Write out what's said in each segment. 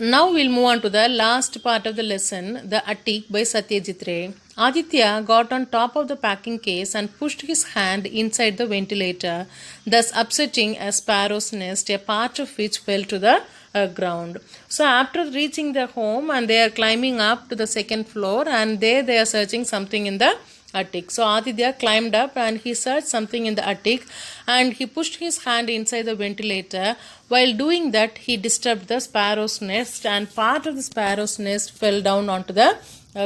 Now we'll move on to the last part of the lesson, the Attic by Satyajit Ray. Aditya got on top of the packing case and pushed his hand inside the ventilator, thus upsetting a sparrow's nest, a part of which fell to the ground. So after reaching their home, and they are climbing up to the second floor, and there they are searching something in the attic. So Aditya climbed up and he searched something in the attic, and he pushed his hand inside the ventilator. While doing that, he disturbed the sparrow's nest, and part of the sparrow's nest fell down onto the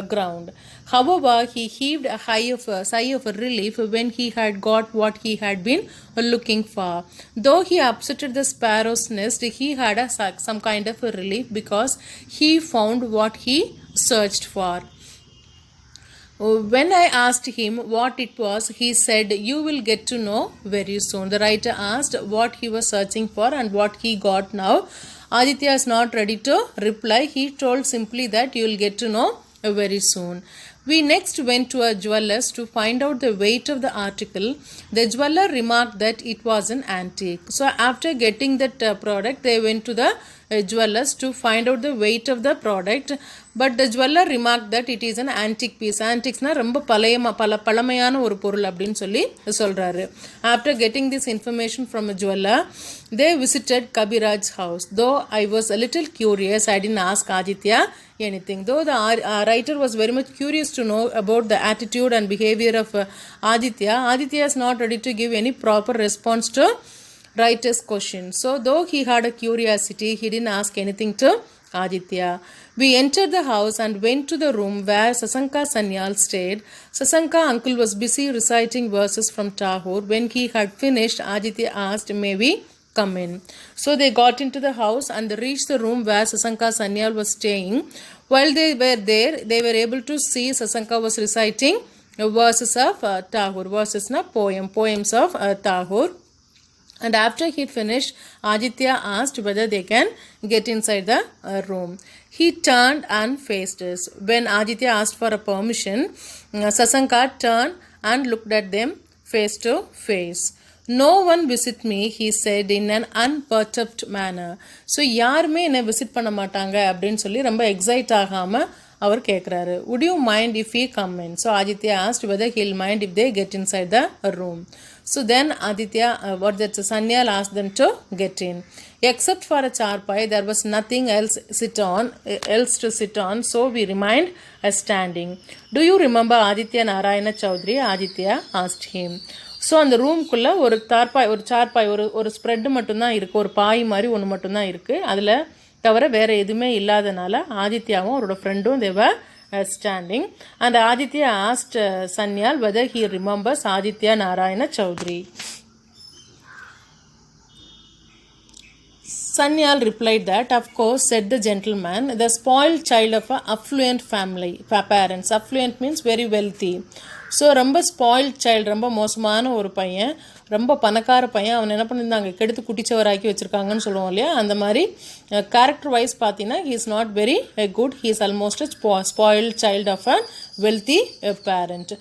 ground. However, he heaved a sigh of relief when he had got what he had been looking for. Though he upset the sparrow's nest, he had some kind of a relief because he found what he searched for. When I asked him what it was, he said, "You will get to know very soon." The writer asked what he was searching for and what he got now. Aditya is not ready to reply. He told simply that you will get to know very soon. We next went to a jeweler's to find out the weight of the article. The jeweler remarked that it was an antique. So after getting that product, they went to the jeweler's to find out the weight of the product. But the jeweler remarked that it is an antique piece. Antiques na ரொம்ப பழமையான ஒரு பொருள் அப்படின்னு சொல்லி சொல்றாரு. After getting this information from a jeweler, they visited Kabiraj's house. Though I was a little curious, I didn't ask Aditya anything. Though the writer was very much curious to know about the attitude and behavior of Aditya is not ready to give any proper response to writer's question. So though he had a curiosity, he didn't ask anything to Aditya. We entered the house and went to the room where Sasanka Sanyal stayed. Sasanka uncle was busy reciting verses from Tagore. When he had finished, Aditya asked, "May we come in?" So they got into the house and reached the room where Sasanka Sanyal was staying. While they were there, they were able to see Sasanka was reciting verses of Tagore. Verses na poems of Tagore. And after he finished, Aditya asked whether they can get inside the room. He turned and faced us. When Aditya asked for a permission, Sasanka turned and looked at them face to face. "No one visit me," he said in an unperturbed manner. So யாருமே என்னை visit பண்ண மாட்டாங்க அப்படின்னு சொல்லி ரொம்ப excite ஆகாமல் அவர் கேட்குறாரு. "Would you mind if we come in?" So Aditya asked whether he'll mind if they get inside the room. So then Sanyal asked them to get in. Except for a charpai, there was nothing else to sit on, so we remained standing. "Do you remember Aditya Narayana Chaudhary?" Aditya asked him. So அந்த ரூம்குள்ளே ஒரு சார்பாய் ஒரு spread மட்டும்தான் இருக்குது, ஒரு பாய் மாதிரி ஒன்று மட்டும்தான் இருக்குது. அதில் தவிர வேறு எதுவுமே இல்லாதனால ஆதித்யாவும் அவரோட ஃப்ரெண்டும் தேவர் standing, and Aditya asked Sanyal whether he remembers Aditya Narayana Chaudhary. Sanyal replied that, "Of course," said the gentleman, "the spoiled child of an affluent family, parents." Affluent means very wealthy. So ரொம்ப spoilt child, ரொம்ப மோசமான ஒரு பையன், ரொம்ப பணக்கார பையன். அவன் என்ன பண்ணியிருந்தாங்க, கெடுத்து குட்டிச்சவராக்கி வச்சுருக்காங்கன்னு சொல்லுவோம் இல்லையா, அந்த மாதிரி கேரக்டர் வைஸ் பார்த்தீங்கன்னா he is not very good. He is almost spoiled child of a wealthy parent.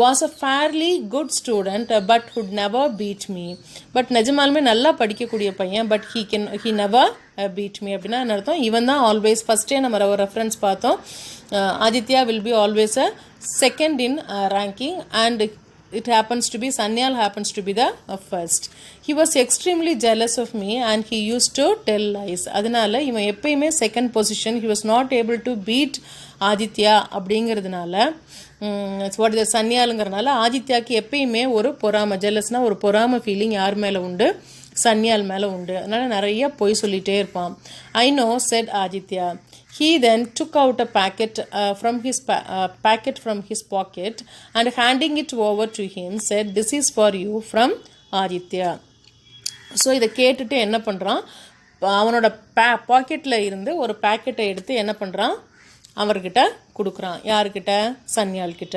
Was a fairly good student but good never beat me. But நிஜமாலுமே நல்லா படிக்கக்கூடிய பையன், but he never beat me அப்படின்னா என்ன அர்த்தம், இவன் தான் ஆல்வேஸ், ஃபஸ்ட்டே நம்ம ஒரு ரெஃபரன்ஸ் பார்த்தோம், Aditya will be always a second in ranking, and it happens to be Sanyal happens to be the first. He was extremely jealous of me and he used to tell lies. அதனால இவன் எப்பயுமே second position, he was not able to beat Aditya அப்படிங்கிறதுனால சன்யாலுங்கிறதுனால ஆதித்யாவுக்கு எப்பயுமே ஒரு பொறாமை, ஜெலஸ்னால் ஒரு பொறாமை feeling யார் மேலே உண்டு, சன்யால் மேலே உண்டு. அதனால் நிறைய பொய் சொல்லிகிட்டே இருப்பான். "I know," said Aditya. He then took out a packet from his pocket and handing it over to him said, "This is for you from Aditya." So இதை கேட்டுட்டு என்ன பண்ணுறான், அவனோட பாக்கெட்டில் இருந்து ஒரு பேக்கெட்டை எடுத்து என்ன பண்ணுறான், அவர்கிட்ட கொடுக்குறான். யாருக்கிட்ட, சன்யால்கிட்ட.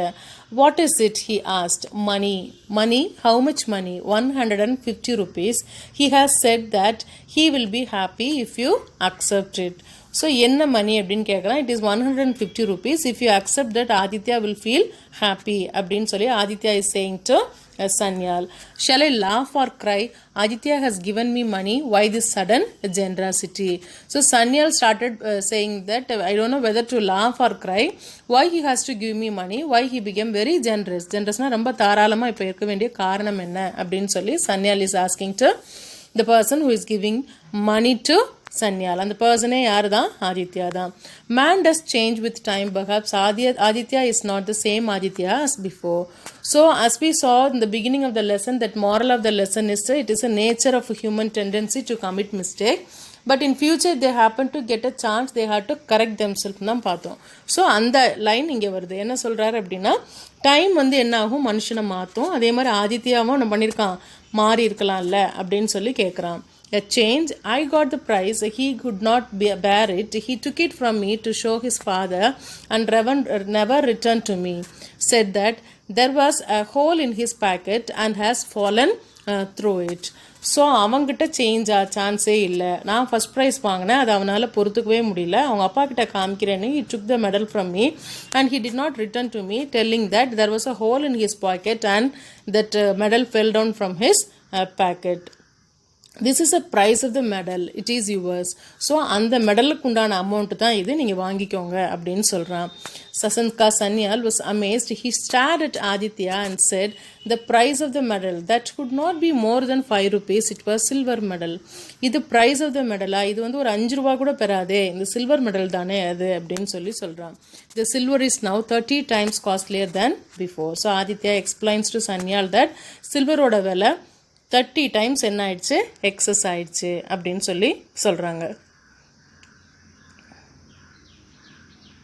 "What is it?" he asked. Money? How much money?" 150 rupees. "He has said that he will be happy if you accept it." So என்ன மணி அப்படின்னு கேட்குறான். "It is 150 rupees. If you accept that, Aditya will feel happy." அப்படின்னு சொல்லி Aditya is saying to Sanyal. Shall I laugh or cry? Aditya has given me money. Why this sudden generosity? So Sanyal started saying that I don't know whether to laugh or cry. Why he has to give me money? Why he became very generous? Generousனா ரொம்ப தாராளமா இப்ப இருக்க வேண்டிய காரணம் என்ன அப்படினு சொல்லி Sanyal is asking to the person who is giving money to Sanyal. And the person யாரு தான்? Aditya தான். Man does change with time. Perhaps Aditya is not the same Aditya as before. So as we saw in the beginning of the lesson, that moral of the lesson is it is a nature of a human tendency to commit mistake. But in future they happen to get a chance, they have to correct themselves தான் பார்த்தோம். So அந்த line இங்கே வருது. என்ன சொல்கிறாரு அப்படின்னா, time வந்து என்ன ஆகும், மனுஷனை மாற்றும். அதே மாதிரி ஆதித்யாவும் நம்ம பண்ணியிருக்கான், மாறி இருக்கலாம்ல அப்படின்னு சொல்லி கேட்குறான். A change, I got the prize, he could not bear it, he took it from me to show his father and never returned to me, said that there was a hole in his packet and has fallen through it. So அவங்ககிட்ட change சான்ஸே இல்லை. நான் first prize வாங்கினேன், அது அவனால் பொறுத்துக்கவே முடியல. அவங்க அப்பா கிட்ட காமிக்கிறேன்னு he took the medal from me and he did not return to me, telling that there was a hole in his pocket and that medal fell down from his packet. This is a price of the medal, it is yours. So அந்த மெடலுக்கு உண்டான amount தான் இது, நீங்கள் வாங்கிக்கோங்க அப்படின்னு சொல்கிறான். Sanyal was amazed. He stared at Aditya and said, the price of the medal, that could not be more than 5 rupees, it was silver medal. இது price of the medal, இது வந்து ஒரு 5 ரூபா கூட பெறாதே, இந்த சில்வர் மெடல் தானே அது அப்படின்னு சொல்கிறான். The silver is now 30 times costlier than before. So Aditya explains to Sanyal that சில்வரோட விலை 30 டைம்ஸ் என்ன ஆயிடுச்சு, எக்ஸஸ் ஆயிடுச்சு அப்படின்னு சொல்கிறாங்க.